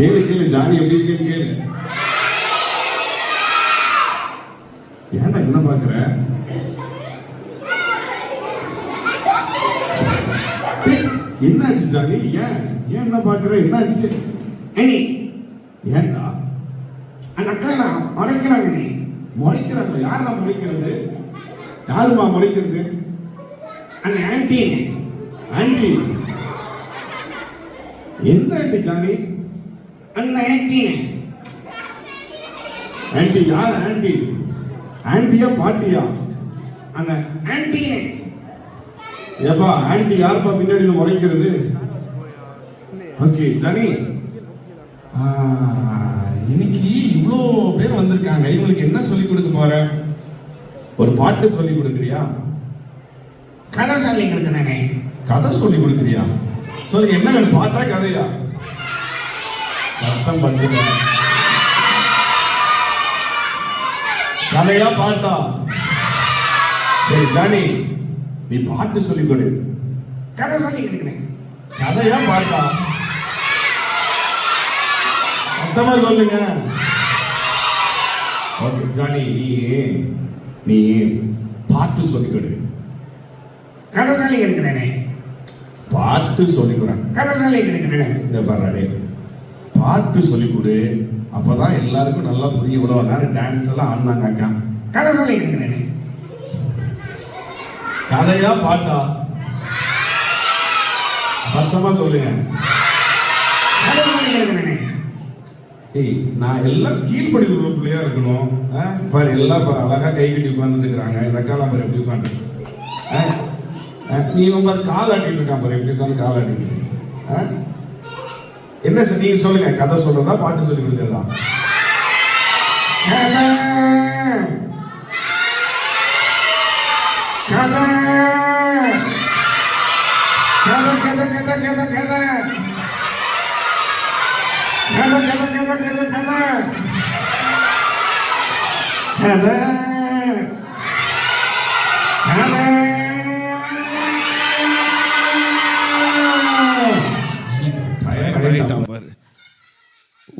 கேளு கேளு ஜானி எப்படி இருக்கேன்னு கேளு. ஏன்டா என்ன பாக்குற? என்னாச்சு ஜானி? ஏன் ஏன் என்ன பாக்குற? என்னாச்சு? ஏன்டா அந்த அக்கா முறைக்கிறாங்க. நீ முறைக்கிறாங்க? யாரா முறைக்கிறது? யாருமா முறைக்கிறது? அந்த ஆன்டி. ஆன்டி? எந்த ஆன்டி ஜானி? அந்த ஆன்டி. ஆன்டி யார்? ஆன்டி ஆன்டியா பாட்டியா? அந்த ஆன்டி. ஏப்பா ஆன்டி யாருப்பா பின்னாடி முறைக்கிறது? ஓகே ஜானி, இன்னைக்கு இவ்வளோ பேர் வந்திருக்காங்க. இவங்களுக்கு என்ன சொல்லி கொடுக்க போற? ஒரு பாட்டு சொல்லி கொடுக்குறியா? கதை சொல்லி கொடுக்குறேனே. கதை சொல்லி கொடுக்குறியா? சொல்லுங்க, என்ன வேணும்? பாட்டா கதையா? சத்தம் பண்ணுங்க. கதையா பாட்டா? சரி ஜானி, நீ பாட்டு சொல்லி கொடு. கதை சொல்லி கொடுக்குறேன். கதையா பாட்டா? சத்தமா சொல்லுங்க. ஓகே ஜானி, நீ பாட்டு சொல்லிக் கொடு. கதை சொல்லி கொடுக்குறேனே. பாட்டு சொல்லிக் கொடு. கதை சொல்லி கொடுக்குறேன். இந்த பாரு, பாட்டு சொல்லிக் கொடு. அப்பதான் எல்லாருக்கும் நல்லா புரியும். இவ்வளவு நேரம் டான்ஸ் எல்லாம் ஆடினாங்க அக்கா. கதை சொல்லி கொடுக்குறேனே. கதையா பாட்டா? சத்தமா சொல்லுங்க. கதை சொல்லி கொடுக்குறேனே. ஏய், நான் எல்லாம் கீழ்படி உள்ள பிள்ளையா இருக்கணும். பாரு எல்லாம் பாரு அழகா கை கட்டி உட்கார்ந்துட்டு இருக்கிறாங்க. இந்த காலம் பாரு எப்படி உட்காந்து. நீ பாரு கால் ஆட்டிட்டு இருக்கான் பாரு, எப்படி உட்காந்து கால் ஆட்டிட்டு. என்ன சார் நீங்க சொல்லுங்க, கதை சொல்றதா பாட்டு சொல்லி கொடுக்கறதா? கதை கதை கதை கதை கதை கதை கதை கதை கதை கதை கதை கதை பாரு.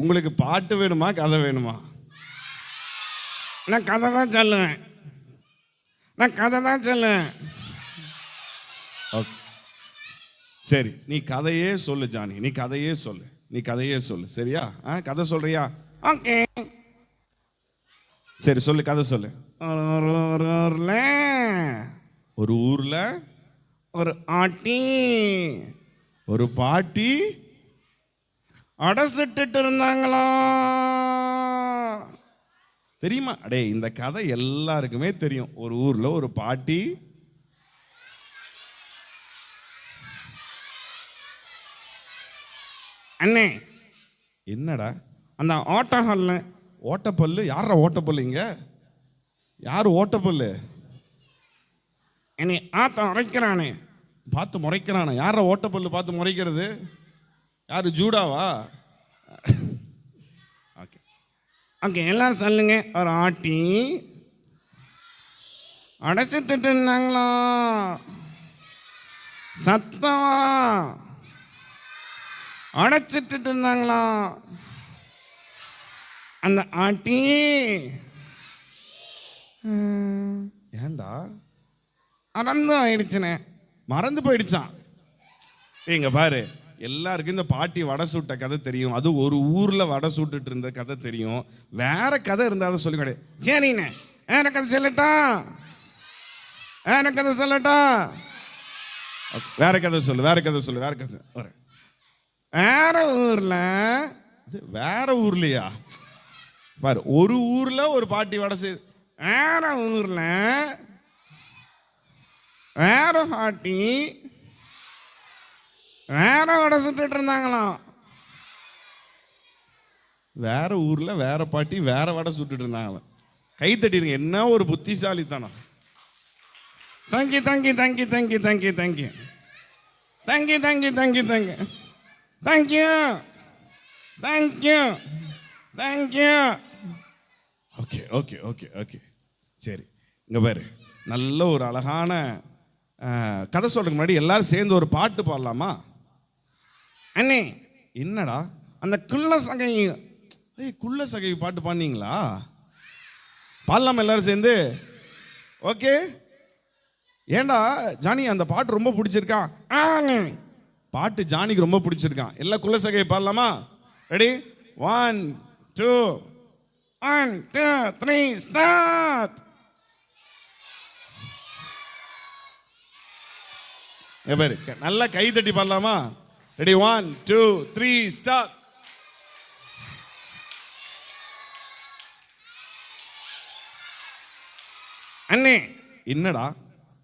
உங்களுக்கு பாட்டு வேணுமா கதை வேணுமா? நான் கதை தான் சொல்லுவேன். நான் கதை தான் சொல்லுவேன். ஓகே சரி, நீ கதையே சொல்லு ஜானி. நீ கதையே சொல்லு. நீ கதையே சொல்லு. சரியா? கதை சொல்றியா? ஓகே சரி சொல்லு, கதை சொல்லு. ஒரு ஊர்ல ஒரு ஆட்டி ஒரு பாட்டி அடைச்சிட்டு இருந்தாங்களா? தெரியுமா? அடே, இந்த கதை எல்லாருக்குமே தெரியும். ஒரு ஊர்ல ஒரு பாட்டி அண்ணே. என்னடா? அந்த ஓட்டப்பல்லு. ஓட்டப்பல்லு? யாரா ஓட்டப்பல்லு? இங்க யாரு ஓட்டப்பல்லு? என்னை ஆத்த உரைக்கிறானே. பார்த்து முறைக்கிறானா? யாரா ஓட்டப்பல்லு பார்த்து முறைக்கிறது? யாரு, ஜூடாவா? ஓகே ஓகே எல்லாம் சொல்லுங்க. ஒரு ஆட்டி அடைச்சிட்டு இருந்தாங்களா? சத்தமா அடைச்சிட்டு இருந்தாங்களா? அந்த ஆட்டி ஏண்டா மறந்து ஆயிடுச்சுனே. மறந்து போயிடுச்சான். இங்க பாரு, எல்லாருக்கும் இந்த பாட்டி வடை சுட்ட கதை தெரியும். அது ஒரு ஊர்ல வடை சுட்டுட்டு இருந்த கதை தெரியும். வேற கதை இருந்தா அதை சொல்லி கிடையாது. சரிண்ணே, வேற கதை சொல்லட்டா? வேற கதை சொல்லட்டா? வேற கதை சொல்லு. வேற கதை சொல்லு. வேற கதை ஒரு வேற ஊர்ல. வேற ஊர்லயா? பாரு, ஒரு ஊர்ல ஒரு பாட்டி வடை செய்து. வேற ஊர்ல வேற பாட்டி வேற வடை சுட்டுட்டு இருந்தாங்களாம். வேற ஊர்ல வேற பாட்டி வேற வடை சுட்டுட்டு இருந்தாங்களாம். கை தட்டிருங்க. என்ன ஒரு புத்திசாலித்தனம். Thank you thank you thank you thank you thank you thank you thank you thank you thank you thank you thank you thank you thank you. Okay okay okay okay சரி, இங்க பாரு, நல்ல ஒரு அழகான கதை சொல்றதுக்கு முன்னாடி எல்லாரும் சேர்ந்து ஒரு பாட்டு பாடலாமா? அண்ணே, என்னடா? அந்த குள்ள சகை. ஏய் குள்ள சகை பாட்டு பாடினீங்களா? பாடலாமா எல்லாரும் சேர்ந்து? ஓகே. ஏண்டா ஜானி அந்த பாட்டு ரொம்ப பிடிச்சிருக்கா? பாட்டு ஜானிக்கு ரொம்ப பிடிச்சிருக்கான். எல்லா குள்ள சகையை பாடலாமா? ரெடி? 1 2 1 2 3 ஸ்டார்ட். பாரு நல்லா கை தட்டி பாடலாமா? ரெடி? 1 2 3 ஸ்டார்ட். அண்ணே என்னடா?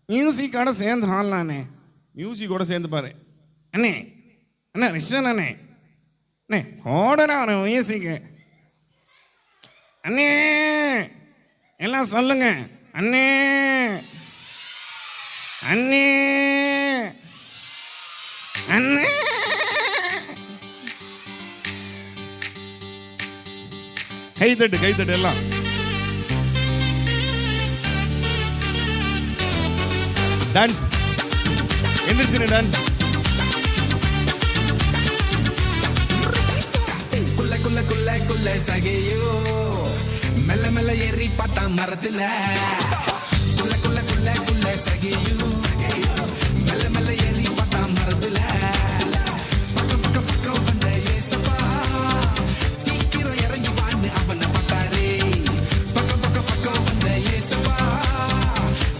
மியூசிக்கோட சேர்ந்து ஆடலாண்ணே. மியூசிக்கோட சேர்ந்து பாரு. அண்ணே அண்ணே ரிஷன் அண்ணே அண்ணே ஓடனா ஒரு மியூசிக்கு. அண்ணே எல்லாம் சொல்லுங்க. அண்ணே அண்ணே அண்ணே. கை தட்டு எல்லாம். டான்ஸ் எந்திரிச்சு டான்ஸ். குள்ள குள்ள குள்ள குள்ள சகையோ மெல்ல மெல்ல ஏறி பார்த்தா மரத்துல. குள்ள குள்ள குள்ள குள்ள சகையோ மெல்ல மெல்ல ஏறி பார்த்தா மரத்துல. பக்கம் பக்கம் பக்கம் வந்த ஏசப்பா சீக்கிரம் இறங்கி வான்னு அவனை பார்த்தாரே. பக்கம் பக்கம் பக்கம் வந்த ஏசப்பா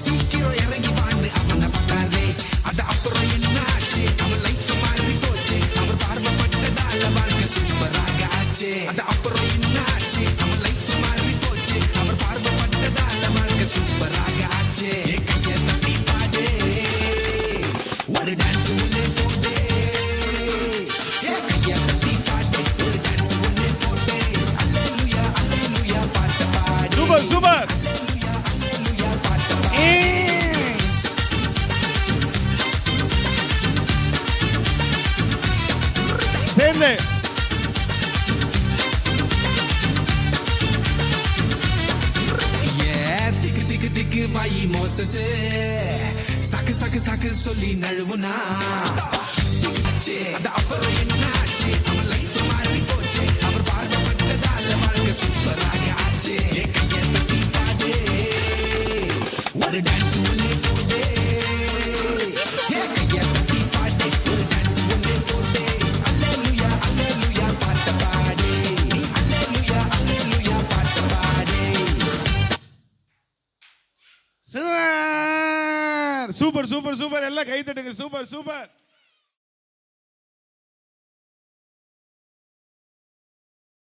சீக்கிரம் இறங்கி வான்னு அவனை பார்த்தாரே. அட அப்புறம் என்னாச்சு? அவன் லைஃப் மாறி போச்சு. அவர் பார்வைப்பட்டதால வாழ்க்கை சூப்பராக ஆச்சு. அட அப்புறம் என்னாச்சு? அவன் லைஃப் மாறி போச்சு. அவர் பார்வைப்பட்டதால வாழ்க்கை சூப்பராக ஆச்சு. கைய தட்டி பாடு ஒரு டான்ஸ் ஒண்ணு போட்டு. கைய தட்டி பாடு ஒரு டான்ஸ் ஒண்ணு போட்டு. அல்லேலூயா அல்லேலூயா பாட்டு பாடு. Super super. அல்லேலூயா பாட்டு பாடு. சேர்ந்து திக்கு திக்கு திக்கு வாயி மோசஸ் சாக்கு சாக்கு சாக்கு சொல்லி நழுவுனா. அட அப்புறம் என்னாச்சு? அவன் லைஃப் மாறி போச்சு. அவர் பார்வைப்பட்டதால வாழ்க்கை சூப்பராக ஆச்சு. கைய தட்டி பாடு ஒரு டான்ஸ் ஒண்ணு போடு. கைய தட்டி பாடு ஒரு டான்ஸ் ஒண்ணு போடு. அல்லேலூயா அல்லேலூயா பாட்டு பாடு. அல்லேலூயா அல்லேலூயா பாட்டு பாடு. Super super super. எல்லாம் கை தட்டுங்க. Super super.